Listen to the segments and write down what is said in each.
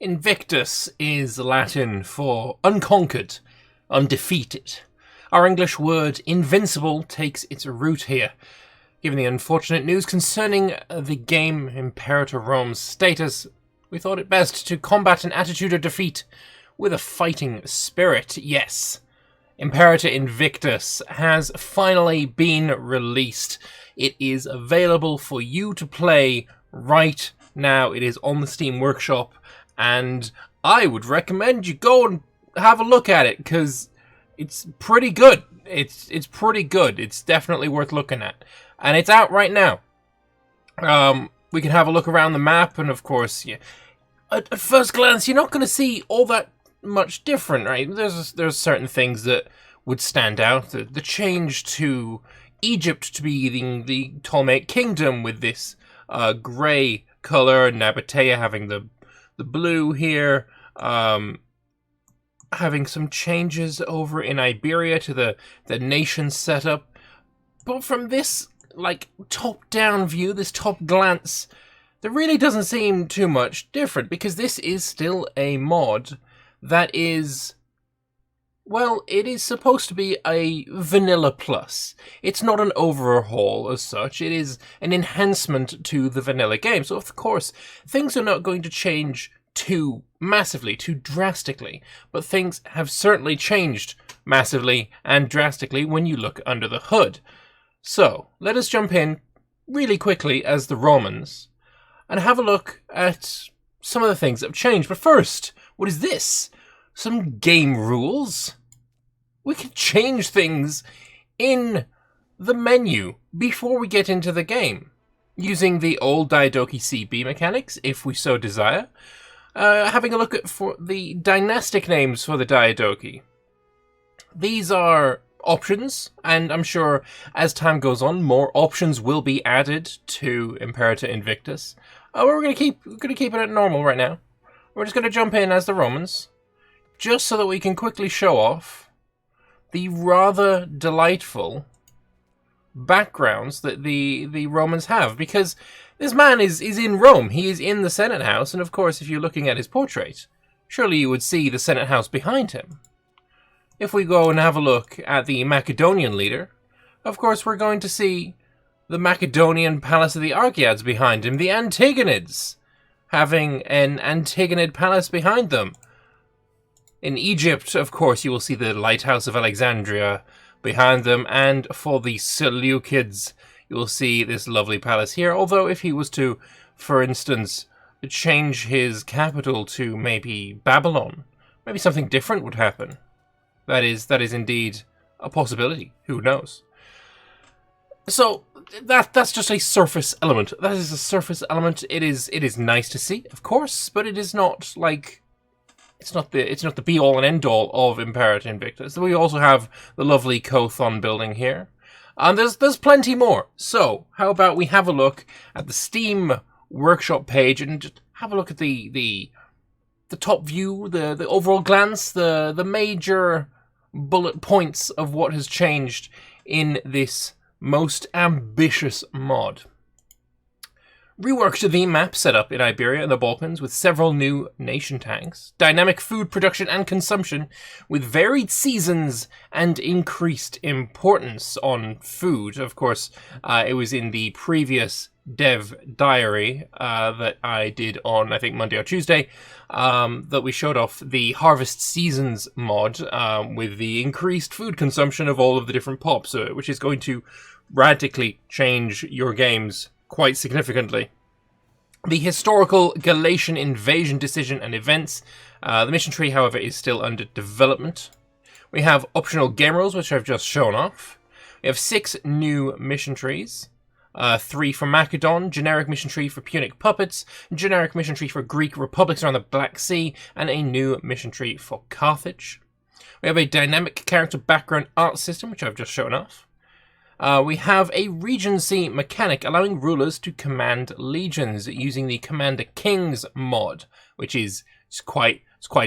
Invictus is Latin for unconquered, undefeated. Our English word invincible takes its root here. Given the unfortunate news concerning the game Imperator Rome's status, we thought it best to combat an attitude of defeat with a fighting spirit. Yes, Imperator Invictus has finally been released. It is available for you to play right now. It is on the Steam Workshop, and I would recommend you go and have a look at it, because it's pretty good. It's pretty good. It's definitely worth looking at. And it's out right now. We can have a look around the map, and of course, yeah, at first glance, you're not going to see all that much different, right? There's certain things that would stand out. The change to Egypt to be the Ptolemaic kingdom with this grey colour, Nabatea having the blue here, having some changes over in Iberia to the nation setup. But from this top-down view, this top glance, there really doesn't seem too much different, because this is still a mod that is, well, it is supposed to be a vanilla plus. It's not an overhaul as such. It is an enhancement to the vanilla game. So, of course, things are not going to change too massively, too drastically. But things have certainly changed massively and drastically when you look under the hood. So, let us jump in really quickly as the Romans and have a look at some of the things that have changed. But first, what is this? Some game rules. We can change things in the menu before we get into the game, using the old Diadochi CB mechanics, if we so desire. Having a look at for the dynastic names for the Diadochi. These are options, and I'm sure as time goes on, more options will be added to Imperator Invictus. We're gonna keep it at normal right now. We're just gonna jump in as the Romans, just so that we can quickly show off the rather delightful backgrounds that the Romans have, because this man is in Rome. He is in the Senate House, and of course, if you're looking at his portrait, surely you would see the Senate House behind him. If we go and have a look at the Macedonian leader, of course we're going to see the Macedonian Palace of the Archaeads behind him, the Antigonids having an Antigonid palace behind them. In Egypt, of course, you will see the Lighthouse of Alexandria behind them, and for the Seleucids, you will see this lovely palace here. Although if he was to, for instance, change his capital to maybe Babylon, maybe something different would happen. That is indeed a possibility. Who knows? So that's just a surface element. That is a surface element. It is nice to see, of course, but it is not like it's not the be all and end all of Imperator Invictus. We also have the lovely Kothon building here, and there's plenty more. So how about we have a look at the Steam Workshop page and just have a look at the top view, the overall glance, the major bullet points of what has changed in this most ambitious mod. Reworked the map setup in Iberia and the Balkans with several new nation tanks, dynamic food production and consumption with varied seasons and increased importance on food. Of course, it was in the previous dev diary that I did on, I think, Monday or Tuesday, that we showed off the Harvest Seasons mod with the increased food consumption of all of the different pops, which is going to radically change your games quite significantly. The historical Galatian invasion decision and events. The mission tree, however, is still under development. We have optional game rules, which I've just shown off. We have 6 new mission trees. 3 for Macedon, generic mission tree for Punic puppets, generic mission tree for Greek republics around the Black Sea, and a new mission tree for Carthage. We have a dynamic character background art system, which I've just shown off. We have a Regency mechanic allowing rulers to command legions using the Commander Kings mod, which is quite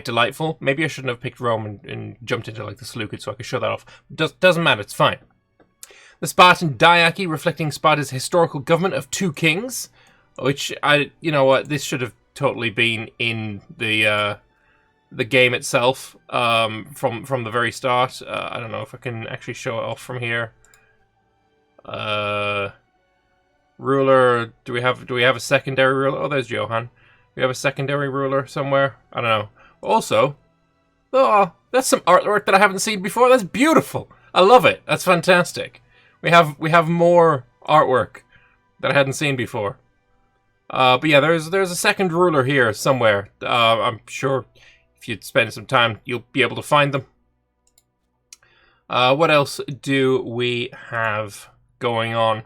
delightful. Maybe I shouldn't have picked Rome and jumped into like the Seleucids so I could show that off. Doesn't matter, it's fine. The Spartan Diarchy reflecting Sparta's historical government of 2 kings, which you know what, this should have totally been in the game itself from the very start. I don't know if I can actually show it off from here. Ruler. Do we have a secondary ruler? Oh, there's Johan. We have a secondary ruler somewhere. I don't know. Also, oh, that's some artwork that I haven't seen before. That's beautiful. I love it. That's fantastic. We have more artwork that I hadn't seen before. But yeah, there's a second ruler here somewhere. I'm sure if you spend some time, you'll be able to find them. What else do we have going on?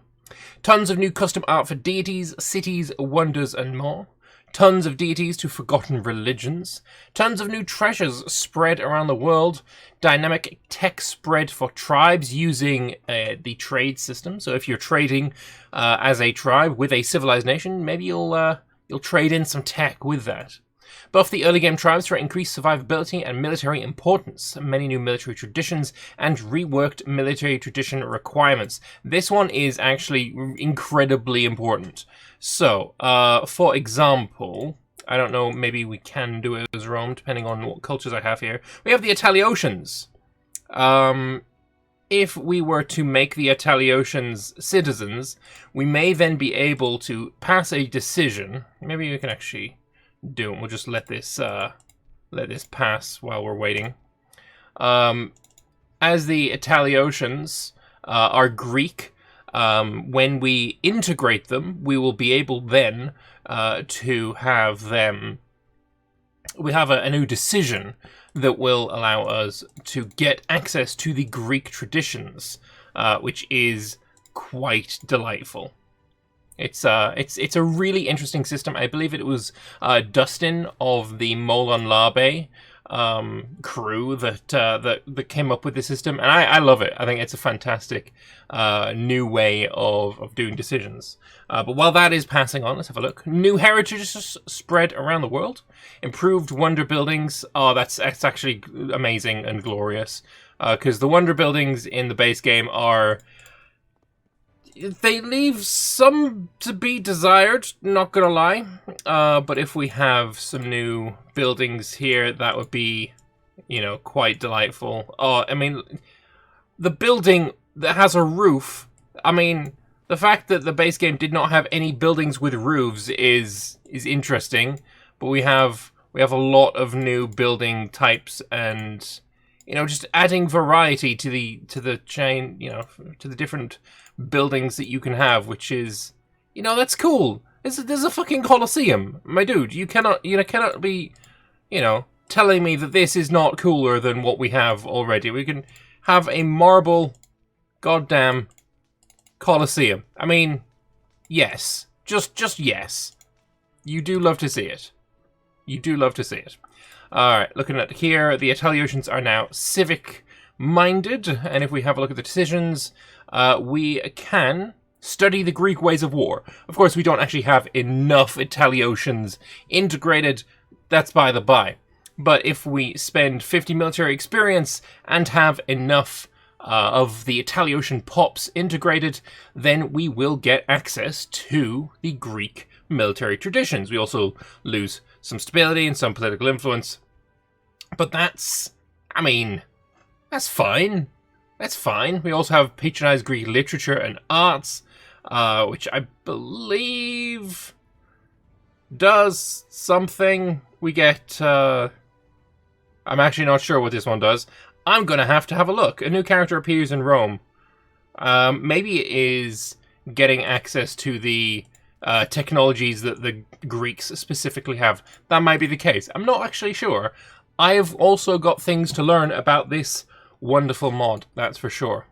Tons of new custom art for deities, cities, wonders, and more. Tons of deities to forgotten religions. Tons of new treasures spread around the world. Dynamic tech spread for tribes using the trade system. So if you're trading as a tribe with a civilized nation, maybe you'll trade in some tech with that. Buff the early game tribes for increased survivability and military importance. Many new military traditions and reworked military tradition requirements. This one is actually incredibly important. So, for example, I don't know, maybe we can do it as Rome, depending on what cultures I have here. We have the Italiotians. If we were to make the Italiotians citizens, we may then be able to pass a decision. Maybe we can actually do it. We'll just let this pass while we're waiting. As the Italiotians are Greek, when we integrate them, we will be able then to have them. We have a new decision that will allow us to get access to the Greek traditions, which is quite delightful. It's a really interesting system. I believe it was Dustin of the Molon Labe crew that came up with the system, and I love it. I think it's a fantastic new way of doing decisions. But while that is passing on, let's have a look. New heritages spread around the world. Improved wonder buildings. Oh, that's actually amazing and glorious. Because the wonder buildings in the base game are... They leave some to be desired, not gonna lie. But if we have some new buildings here, that would be, quite delightful. Oh, I mean, the building that has a roof, I mean, the fact that the base game did not have any buildings with roofs is interesting. But we have a lot of new building types and, just adding variety to the chain, to the different buildings that you can have, which is, that's cool. There's a fucking Colosseum, my dude. You cannot be, telling me that this is not cooler than what we have already. We can have a marble, goddamn Colosseum. I mean, yes, just yes. You do love to see it. You do love to see it. All right, looking at here, the Italiotians are now civic-minded, and if we have a look at the decisions, we can study the Greek ways of war. Of course, we don't actually have enough Italiotians integrated. That's by the by. But if we spend 50 military experience and have enough of the Italiotian pops integrated, then we will get access to the Greek military traditions. We also lose some stability and some political influence. But that's fine. That's fine. We also have patronized Greek literature and arts, which I believe does something. We get... I'm actually not sure what this one does. I'm going to have a look. A new character appears in Rome. Maybe it is getting access to the technologies that the Greeks specifically have. That might be the case. I'm not actually sure. I've also got things to learn about this wonderful mod, that's for sure.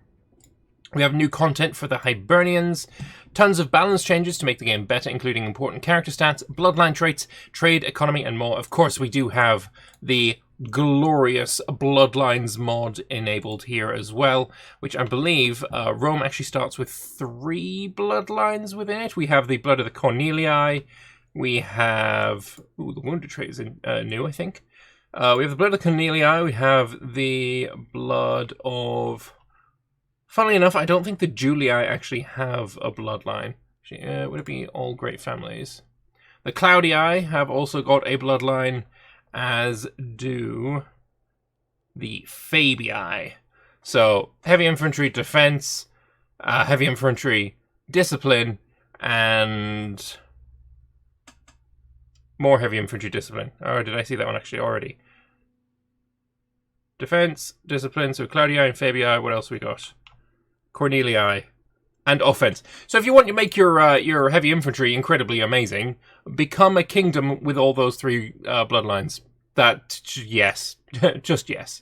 We have new content for the Hibernians, tons of balance changes to make the game better, including important character stats, bloodline traits, trade, economy, and more. Of course, we do have the glorious Bloodlines mod enabled here as well, which I believe Rome actually starts with 3 bloodlines within it. We have the blood of the Cornelii. We have... Ooh, the wounded trait is new, I think. We have the blood of the Cornelii. We have the blood of... Funnily enough, I don't think the Julii actually have a bloodline. Would it be all great families? The Cloudy Eye have also got a bloodline, as do the Fabii. So, heavy infantry defense, heavy infantry discipline, and more heavy infantry discipline. Or did I see that one actually already? Defense, discipline, so Cloudy Eye and Fabii. What else we got? Cornelii. And offense. So if you want to make your heavy infantry incredibly amazing, become a kingdom with all those three bloodlines. That, yes. Just yes.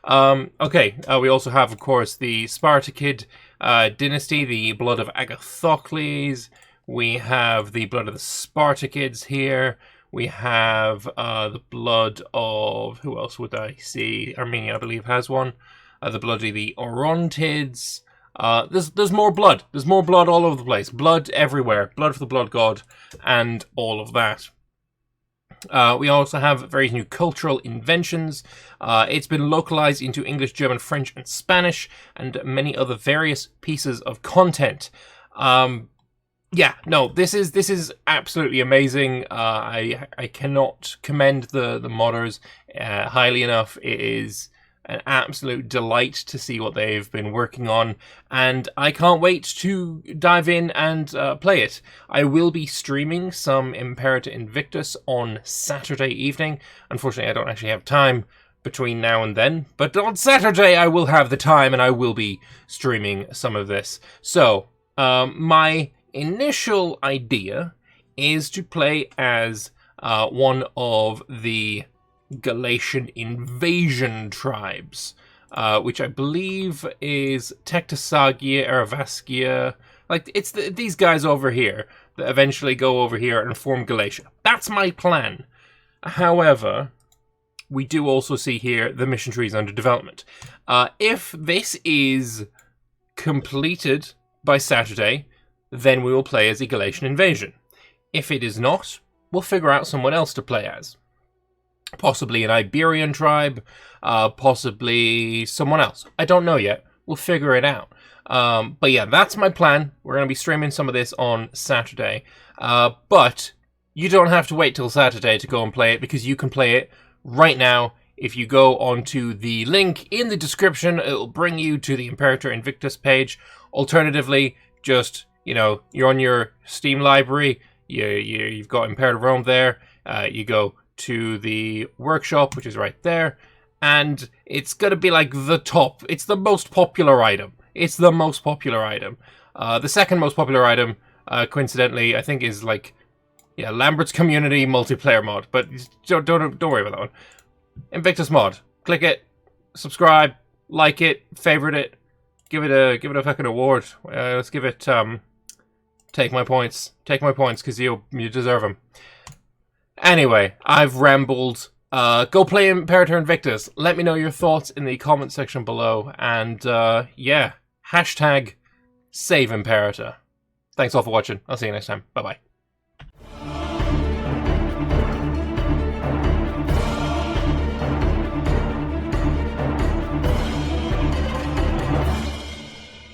Okay, we also have, of course, the Spartakid dynasty, the blood of Agathocles. We have the blood of the Spartakids here. We have the blood of... Who else would I see? Armenia, I believe, has one. The blood of the Orontids. There's more blood. There's more blood all over the place. Blood everywhere. Blood for the blood god. And all of that. We also have various new cultural inventions. It's been localized into English, German, French, and Spanish. And many other various pieces of content. Yeah, no, this is absolutely amazing. I cannot commend the modders highly enough. It is an absolute delight to see what they've been working on, and I can't wait to dive in and play it. I will be streaming some Imperator Invictus on Saturday evening. Unfortunately, I don't actually have time between now and then, but on Saturday I will have the time, and I will be streaming some of this. So, my initial idea is to play as one of the Galatian invasion tribes, which I believe is Tectosagia, Eravaskia. Like, it's these guys over here that eventually go over here and form Galatia. That's my plan. However, we do also see here the mission trees under development. If this is completed by Saturday, then we will play as a Galatian invasion. If it is not, we'll figure out someone else to play as. Possibly an Iberian tribe, possibly someone else. I don't know yet. We'll figure it out. But yeah, that's my plan. We're going to be streaming some of this on Saturday. But you don't have to wait till Saturday to go and play it, because you can play it right now. If you go onto the link in the description, it'll bring you to the Imperator Invictus page. Alternatively, just... you're on your Steam library, you've got Imperator Rome there, you go to the workshop, which is right there, and it's going to be like the top. It's the most popular item. It's the most popular item. The second most popular item, coincidentally, I think is like, yeah, Lambert's Community Multiplayer Mod, but don't worry about that one. Invictus Mod. Click it, subscribe, like it, favorite it, give it a fucking award. Let's give it, Take my points, because you deserve them. Anyway, I've rambled. Go play Imperator Invictus. Let me know your thoughts in the comment section below. And, yeah, #SaveImperator. Thanks all for watching. I'll see you next time. Bye-bye.